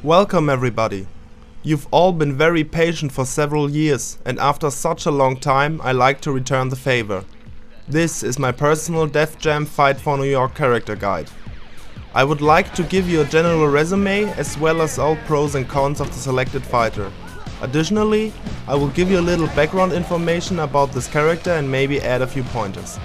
Welcome everybody! You've all been very patient for several years, and after such a long time I like to return the favor. This is my personal Def Jam Fight for New York character guide. I would like to give you a general resume as well as all pros and cons of the selected fighter. Additionally, I will give you a little background information about this character and maybe add a few pointers.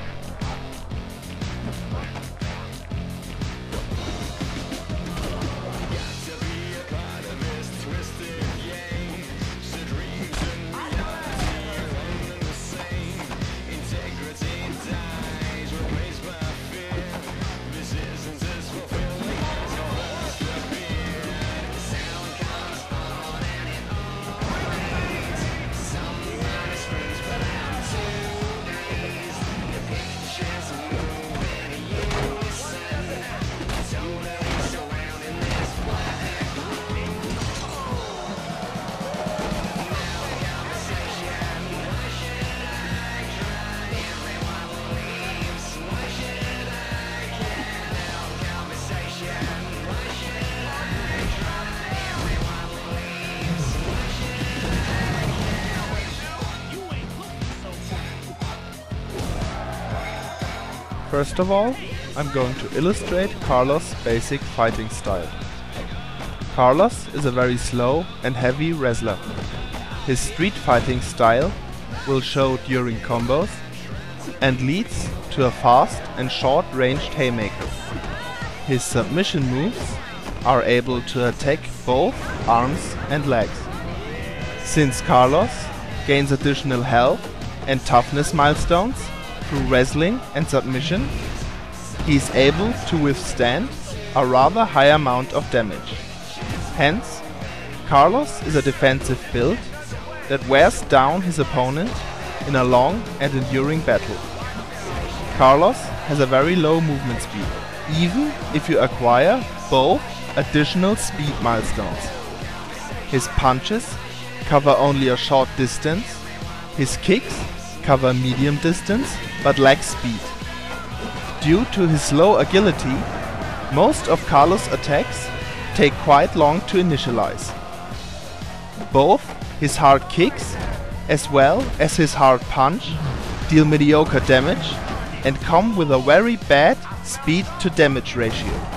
First of all, I'm going to illustrate Carlos' basic fighting style. Carlos is a very slow and heavy wrestler. His street fighting style will show during combos and leads to a fast and short-ranged haymaker. His submission moves are able to attack both arms and legs. Since Carlos gains additional health and toughness milestones through wrestling and submission, he is able to withstand a rather high amount of damage. Hence, Carlos is a defensive build that wears down his opponent in a long and enduring battle. Carlos has a very low movement speed, even if you acquire both additional speed milestones. His punches cover only a short distance, his kicks cover medium distance but lack speed. Due to his low agility, most of Carlos' attacks take quite long to initialize. Both his hard kicks as well as his hard punch deal mediocre damage and come with a very bad speed to damage ratio.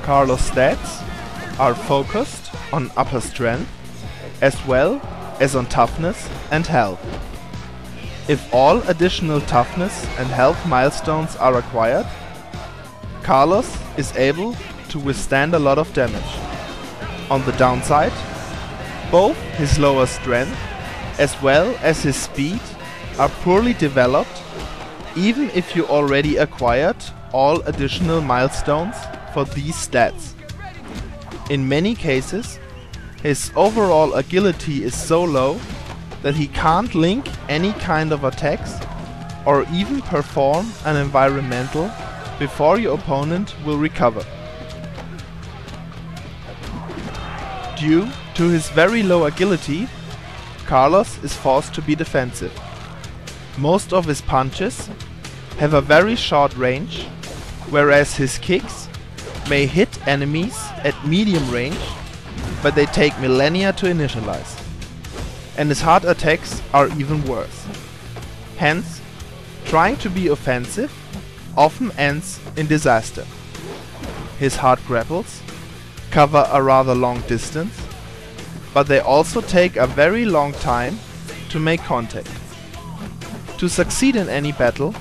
Carlos' stats are focused on upper strength as well as on toughness and health. If all additional toughness and health milestones are acquired, Carlos is able to withstand a lot of damage. On the downside, both his lower strength as well as his speed are poorly developed, even if you already acquired all additional milestones for these stats. In many cases, his overall agility is so low that he can't link any kind of attacks or even perform an environmental before your opponent will recover. Due to his very low agility, Carlos is forced to be defensive. Most of his punches have a very short range, whereas his kicks may hit enemies at medium range, but they take millennia to initialize. And his hard attacks are even worse. Hence, trying to be offensive often ends in disaster. His hard grapples cover a rather long distance, but they also take a very long time to make contact. To succeed in any battle,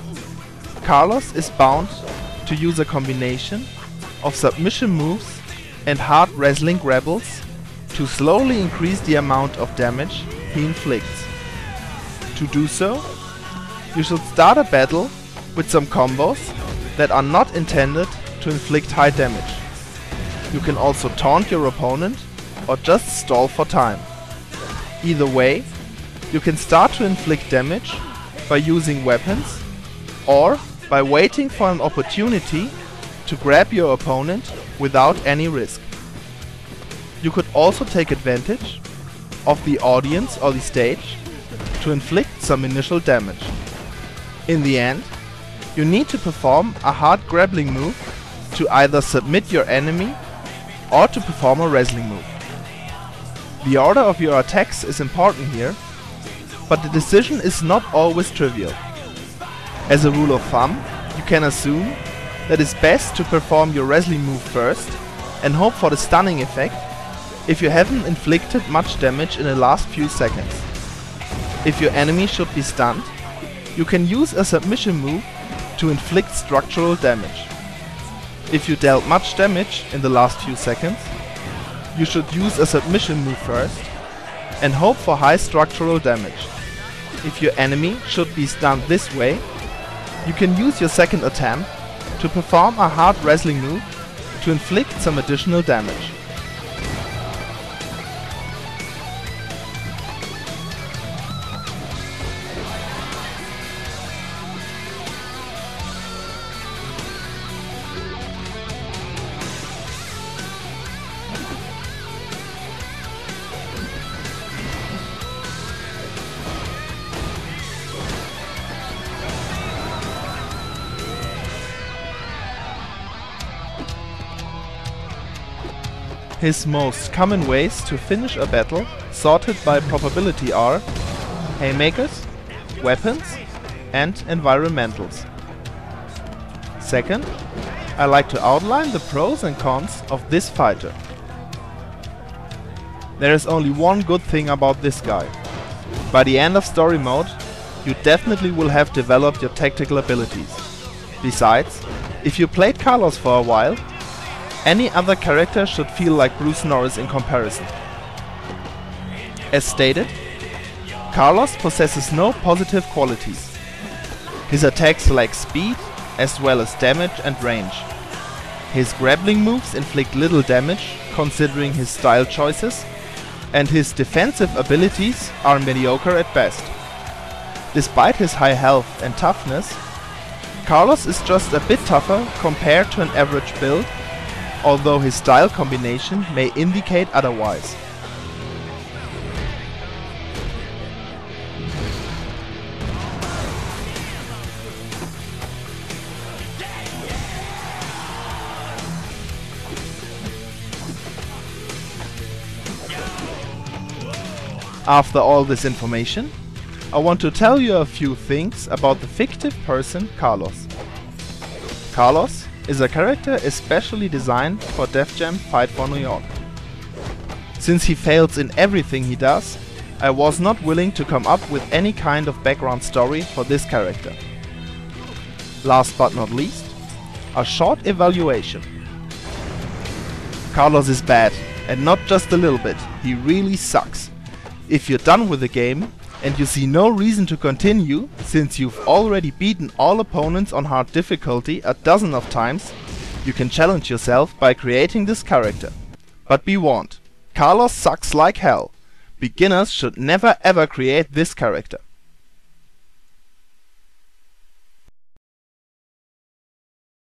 Carlos is bound to use a combination of submission moves and hard wrestling grapbles to slowly increase the amount of damage he inflicts. To do so, you should start a battle with some combos that are not intended to inflict high damage. You can also taunt your opponent or just stall for time. Either way, you can start to inflict damage by using weapons or by waiting for an opportunity to grab your opponent without any risk. You could also take advantage of the audience or the stage to inflict some initial damage. In the end, you need to perform a hard grappling move to either submit your enemy or to perform a wrestling move. The order of your attacks is important here, but the decision is not always trivial. As a rule of thumb, you can assume that it's best to perform your wrestling move first and hope for the stunning effect if you haven't inflicted much damage in the last few seconds. If your enemy should be stunned, you can use a submission move to inflict structural damage. If you dealt much damage in the last few seconds, you should use a submission move first and hope for high structural damage. If your enemy should be stunned this way, you can use your second attempt to perform a hard wrestling move to inflict some additional damage. His most common ways to finish a battle, sorted by probability, are haymakers, weapons and environmentals. Second, I like to outline the pros and cons of this fighter. There is only one good thing about this guy. By the end of story mode, you definitely will have developed your tactical abilities. Besides, if you played Carlos for a while, any other character should feel like Bruce Norris in comparison. As stated, Carlos possesses no positive qualities. His attacks lack speed as well as damage and range. His grappling moves inflict little damage considering his style choices, and his defensive abilities are mediocre at best. Despite his high health and toughness, Carlos is just a bit tougher compared to an average build, although his style combination may indicate otherwise. After all this information, I want to tell you a few things about the fictive person Carlos. Carlos is a character especially designed for Def Jam Fight for New York. Since he fails in everything he does, I was not willing to come up with any kind of background story for this character. Last but not least, a short evaluation. Carlos is bad, and not just a little bit, he really sucks. If you're done with the game, and you see no reason to continue, since you've already beaten all opponents on hard difficulty a dozen of times, you can challenge yourself by creating this character. But be warned, Carlos sucks like hell. Beginners should never ever create this character.